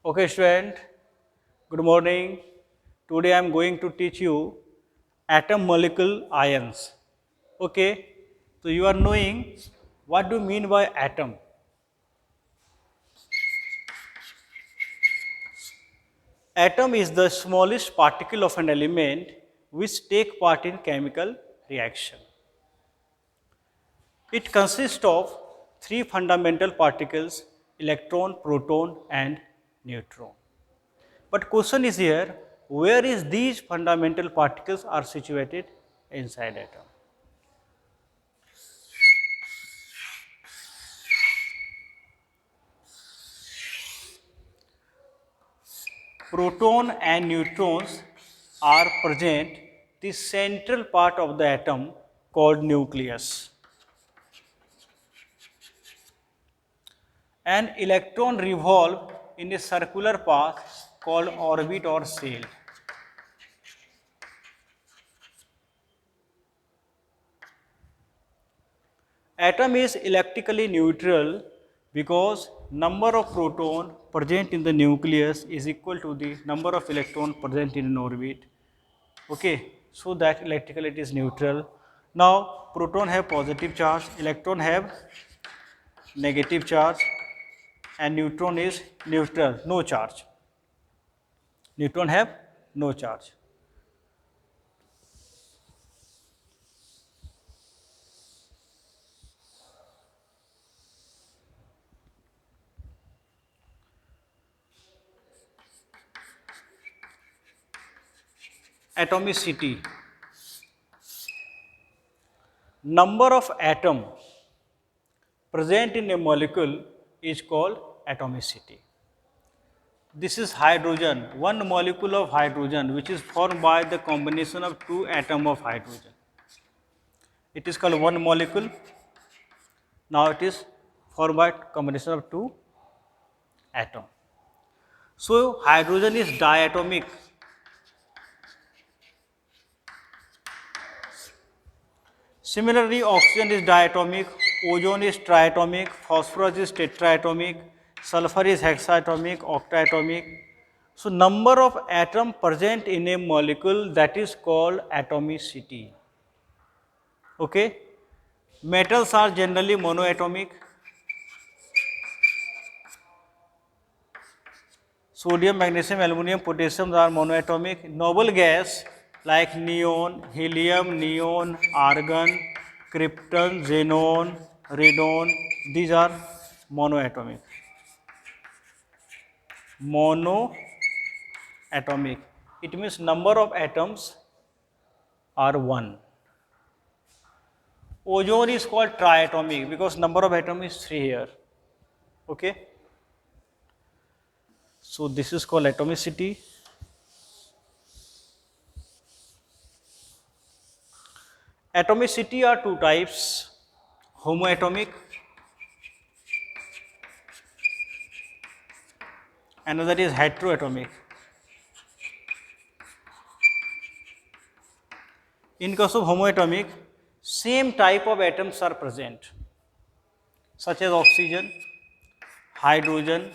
Okay, student, good morning. Today I am going to teach you atom molecule ions. Okay, so you are knowing what do you mean by atom? Atom is the smallest particle of an element which take part in chemical reaction. It consists of three fundamental particles: electron, proton and neutron. But question is here, where is these fundamental particles are situated inside atom? Proton and neutrons are present the central part of the atom called nucleus. An electron revolve in a circular path called orbit or shell. Atom is electrically neutral because number of proton present in the nucleus is equal to the number of electron present in an orbit. Okay, so that electrically it is neutral. Now proton have positive charge, electron have negative charge and neutron is neutral, no charge. Neutron have no charge. Atomicity. Number of atom present in a molecule is called atomicity. This is hydrogen, one molecule of hydrogen which is formed by the combination of two atoms of hydrogen. It is called one molecule. Now it is formed by combination of two atoms. So hydrogen is diatomic. Similarly, oxygen is diatomic, ozone is triatomic, phosphorus is tetraatomic, sulfur is hexaatomic, octatomic. So number of atom present in a molecule, that is called atomicity. Okay. Metals are generally monoatomic. Sodium, magnesium, aluminum, potassium are monoatomic. Noble gas like neon, helium, neon, argon, krypton, xenon, radon, these are monoatomic. Monoatomic. It means number of atoms are 1. Ozone is called triatomic because number of atoms is 3 here. Okay. So this is called atomicity. Atomicity are two types: homoatomic, another is heteroatomic. In case of homoatomic, same type of atoms are present, such as oxygen, hydrogen,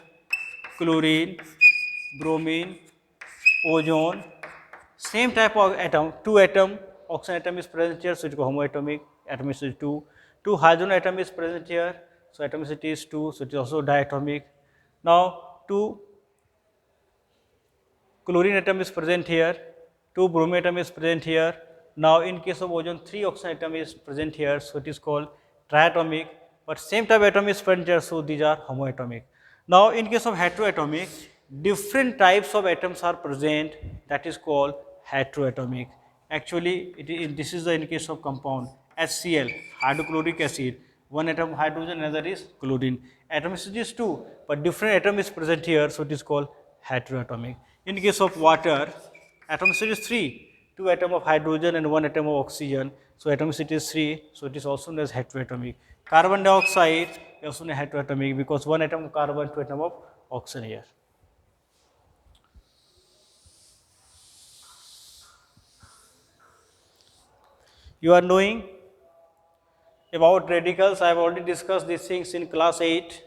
chlorine, bromine, ozone. Same type of atom, two atom, oxygen atom is present here, so it is homoatomic, atomicity is 2. Two hydrogen atom is present here, so atomicity is 2, so it is also diatomic. Now, two chlorine atom is present here, two bromine atom is present here. Now, in case of ozone, 3 oxygen atom is present here, so it is called triatomic, but same type of atom is present here, so these are homoatomic. Now, in case of heteroatomic, different types of atoms are present, that is called heteroatomic. Actually, this is the in case of compound HCl, hydrochloric acid, one atom hydrogen, another is chlorine. Atomicity is 2, but different atom is present here, so it is called heteroatomic. In case of water, atomicity is 3, 2 atom of hydrogen and 1 atom of oxygen, so atomicity is 3, so it is also known as heteroatomic. Carbon dioxide is also known as heteroatomic because 1 atom of carbon, 2 atom of oxygen here. You are knowing about radicals. I have already discussed these things in class 8,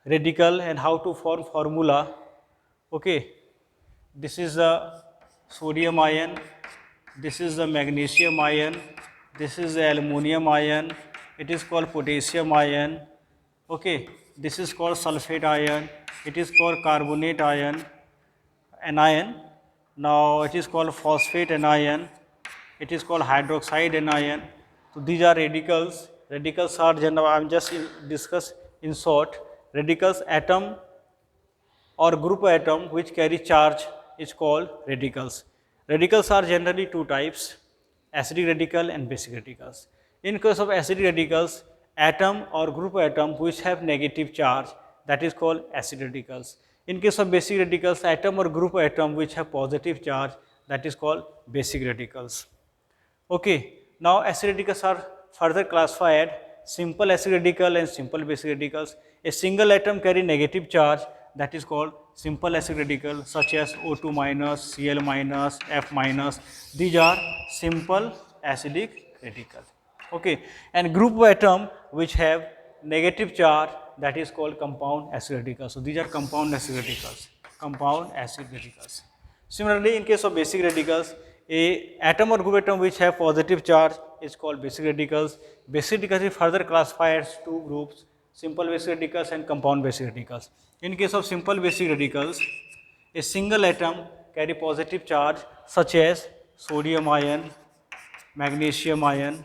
radical and how to form formula. Okay, this is the sodium ion, this is the magnesium ion, this is the aluminum ion, it is called potassium ion. Okay, this is called sulfate ion, it is called carbonate ion, anion. Now it is called phosphate anion, it is called hydroxide anion. So these are radicals. Radicals are general. I am just discuss in short. Radicals, atom or group of atom which carry charge is called radicals. Radicals are generally two types, acidic radical and basic radicals. In case of acidic radicals, atom or group of atom which have negative charge, that is called acid radicals. In case of basic radicals, atom or group of atom which have positive charge, that is called basic radicals. Okay. Now acid radicals are further classified simple acid radical and simple basic radicals. A single atom carry negative charge, that is called simple acid radical, such as O2 minus, Cl minus, F minus. These are simple acidic radical. Okay. And group of atom which have negative charge, that is called compound acid radicals. So these are compound acid radicals. Compound acid radicals. Similarly, in case of basic radicals, a atom or group atom which have positive charge is called basic radicals. Basic radicals is further classified as two groups, simple basic radicals and compound basic radicals. In case of simple basic radicals, a single atom carry positive charge such as sodium ion, magnesium ion,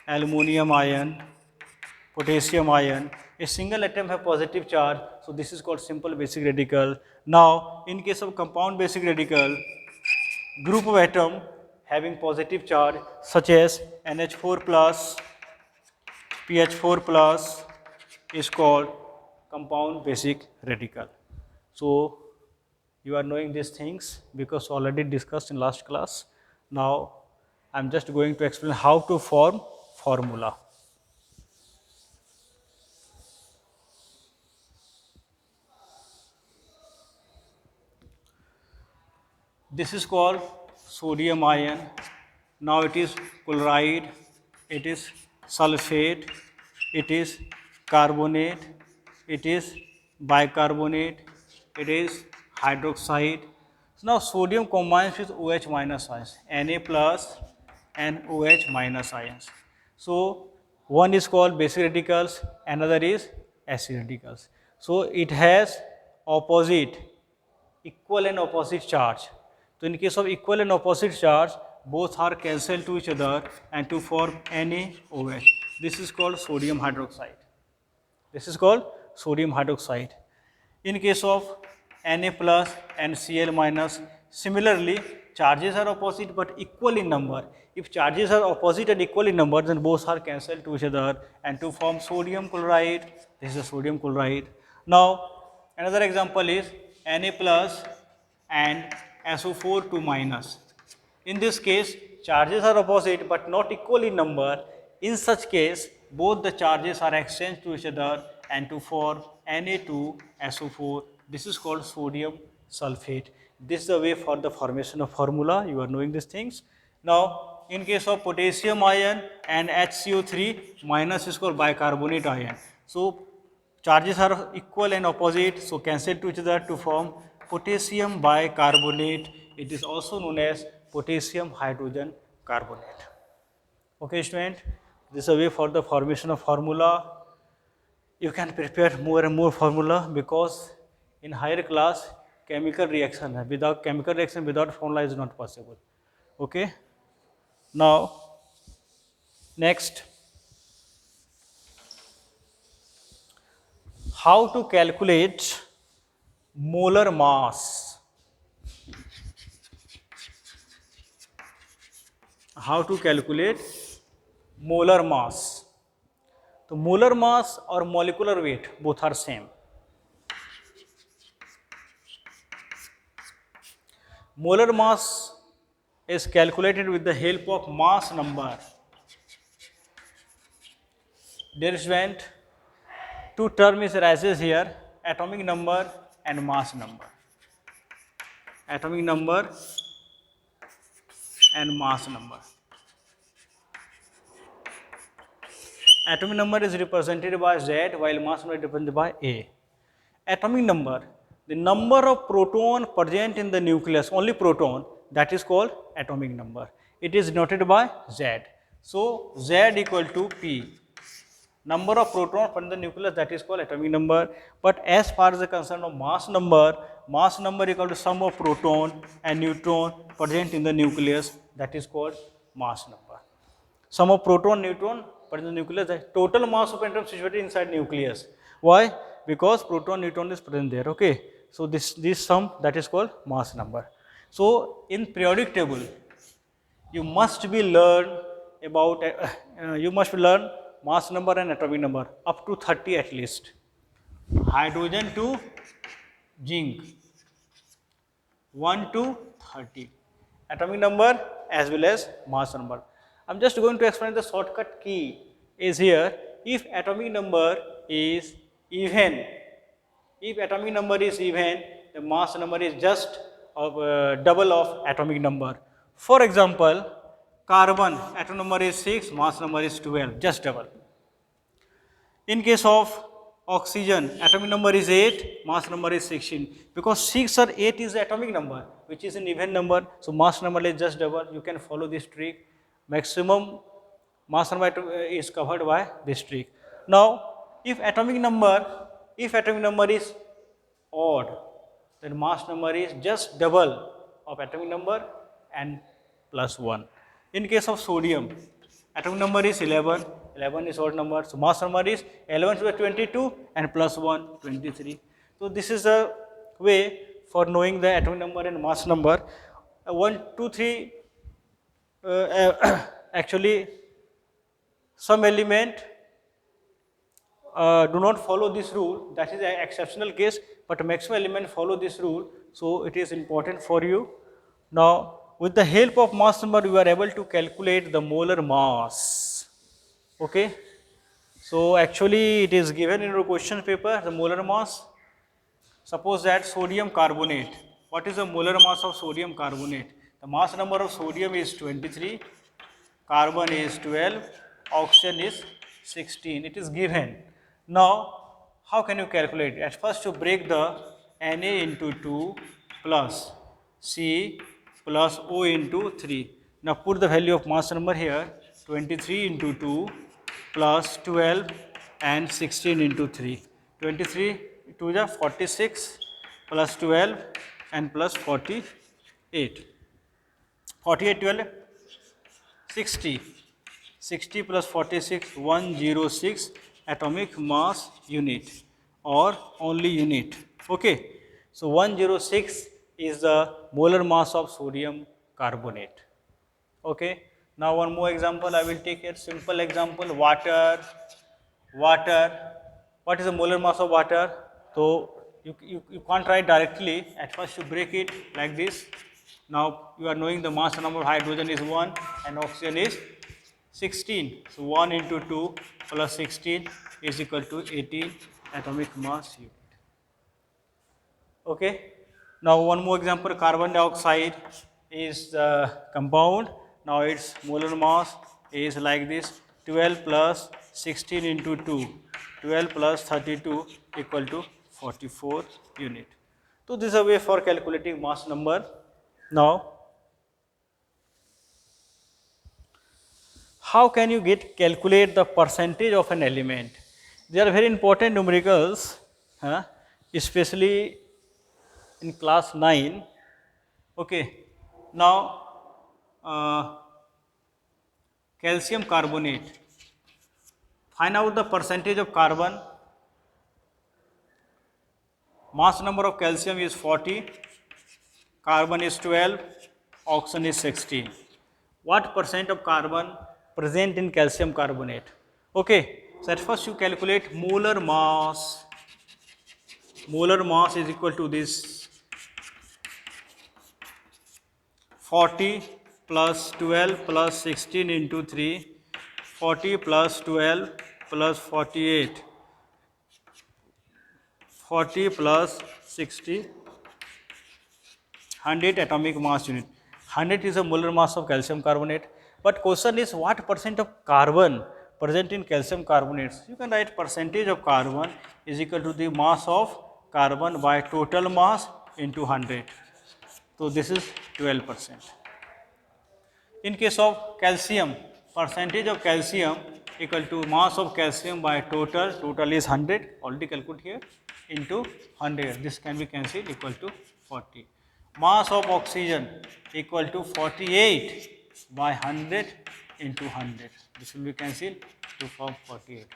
aluminum ion, potassium ion. A single atom have positive charge, so this is called simple basic radical. Now, in case of compound basic radical, group of atom having positive charge such as NH4 plus, PH4 plus is called compound basic radical. So, you are knowing these things because already discussed in last class. Now, I am just going to explain how to form formula. This is called sodium ion. Now it is chloride, it is sulfate, it is carbonate, it is bicarbonate, it is hydroxide. So now sodium combines with OH minus ions, Na plus and OH minus ions. So one is called basic radicals, another is acid radicals. So it has opposite, equal and opposite charge. So in case of equal and opposite charge, both are cancelled to each other and to form NaOH. This is called sodium hydroxide. This is called sodium hydroxide. In case of Na plus and Cl minus, similarly charges are opposite but equal in number. If charges are opposite and equal in number, then both are cancelled to each other and to form sodium chloride. This is a sodium chloride. Now another example is Na plus and SO4 2 minus. In this case, charges are opposite but not equal in number. In such case, both the charges are exchanged to each other and to form Na2SO4. This is called sodium sulfate. This is the way for the formation of formula. You are knowing these things. Now, in case of potassium ion and HCO3 minus is called bicarbonate ion. So, charges are equal and opposite, so cancel to each other to form potassium bicarbonate. It is also known as potassium hydrogen carbonate. Okay, student, this is a way for the formation of formula. You can prepare more and more formula because in higher class chemical reaction without formula is not possible. Okay. Now, next, how to calculate molar mass. How to calculate molar mass. So molar mass or molecular weight both are same. Molar mass is calculated with the help of mass number. Dear student, two terms arises here, atomic number and mass number. Atomic number and mass number. Atomic number is represented by Z while mass number is represented by A. Atomic number, the number of proton present in the nucleus, only proton, that is called atomic number. It is denoted by Z. So, Z equal to P. Number of proton from the nucleus, that is called atomic number. But as far as the concern of mass number equal to sum of proton and neutron present in the nucleus, that is called mass number. Sum of proton, neutron present in the nucleus, the total mass of atom situated inside nucleus. Why? Because proton, neutron is present there. Okay. So this sum, that is called mass number. So in periodic table, you must be learn about mass number and atomic number up to 30 at least. Hydrogen to zinc 1 to 30. Atomic number as well as mass number. I am just going to explain the shortcut key is here. If atomic number is even, the mass number is just double of atomic number. For example, carbon atom number is 6, mass number is 12, just double. In case of oxygen, atomic number is 8, mass number is 16. Because 6 or 8 is the atomic number, which is an even number, so mass number is just double. You can follow this trick. Maximum mass number is covered by this trick. Now, if atomic number is odd, then mass number is just double of atomic number and plus 1. In case of sodium, atomic number is 11, 11 is odd number, so mass number is 11 to the 22 and plus 1, 23. So this is a way for knowing the atomic number and mass number. 1, 2, 3, actually some element do not follow this rule, that is an exceptional case, but maximum element follow this rule, so it is important for you. Now, with the help of mass number, we are able to calculate the molar mass. Okay. So, actually it is given in your question paper, the molar mass. Suppose that sodium carbonate. What is the molar mass of sodium carbonate? The mass number of sodium is 23, carbon is 12, oxygen is 16. It is given. Now, how can you calculate it? At first, you break the Na into 2 plus C plus O into 3. Now, put the value of mass number here, 23 into 2 plus 12 and 16 into 3. 23 2 is 46 plus 12 and plus 48. 48 12 60. 60 plus 46 106 atomic mass unit or only unit. Okay. So 106 is the molar mass of sodium carbonate. Okay. Now one more example I will take here, simple example, water. What is the molar mass of water? So you can't write directly, at first you break it like this. Now you are knowing the mass number of hydrogen is 1 and oxygen is 16. So 1 into 2 plus 16 is equal to 18 atomic mass unit. Okay. Now one more example, carbon dioxide is the compound. Now its molar mass is like this, 12 plus 16 into 2, 12 plus 32 equal to 44 unit. So this is a way for calculating mass number. Now, how can you calculate the percentage of an element? They are very important numericals, especially in class 9. Okay. Now, calcium carbonate. Find out the percentage of carbon. Mass number of calcium is 40, carbon is 12, oxygen is 16. What percent of carbon present in calcium carbonate? Okay. So at first you calculate molar mass. Molar mass is equal to this 40 plus 12 plus 16 into 3, 40 plus 12 plus 48, 40 plus 60, 100 atomic mass unit. 100 is the molar mass of calcium carbonate. But question is, what percent of carbon present in calcium carbonates? You can write percentage of carbon is equal to the mass of carbon by total mass into 100. So this is 12%. In case of calcium, percentage of calcium equal to mass of calcium by total, total is 100, already calculated here, into 100, this can be cancelled, equal to 40. Mass of oxygen equal to 48 by 100 into 100, this will be cancelled to form 48%.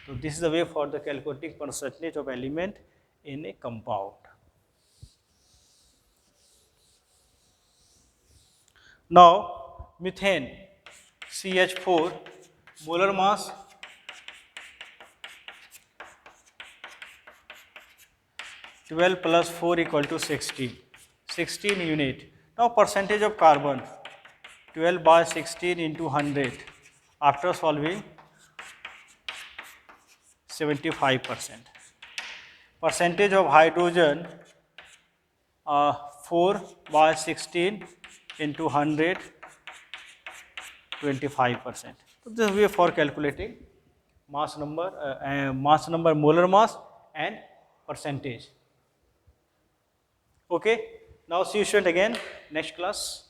So this is the way for the calculating percentage of element in a compound. Now methane CH4 molar mass 12 plus 4 equal to 16 unit. Now percentage of carbon 12 by 16 into 100 after solving 75%. Percentage of hydrogen 4 by 16 into 100 25%. So this is way for calculating mass number, molar mass and percentage. Okay. Now see you student again next class.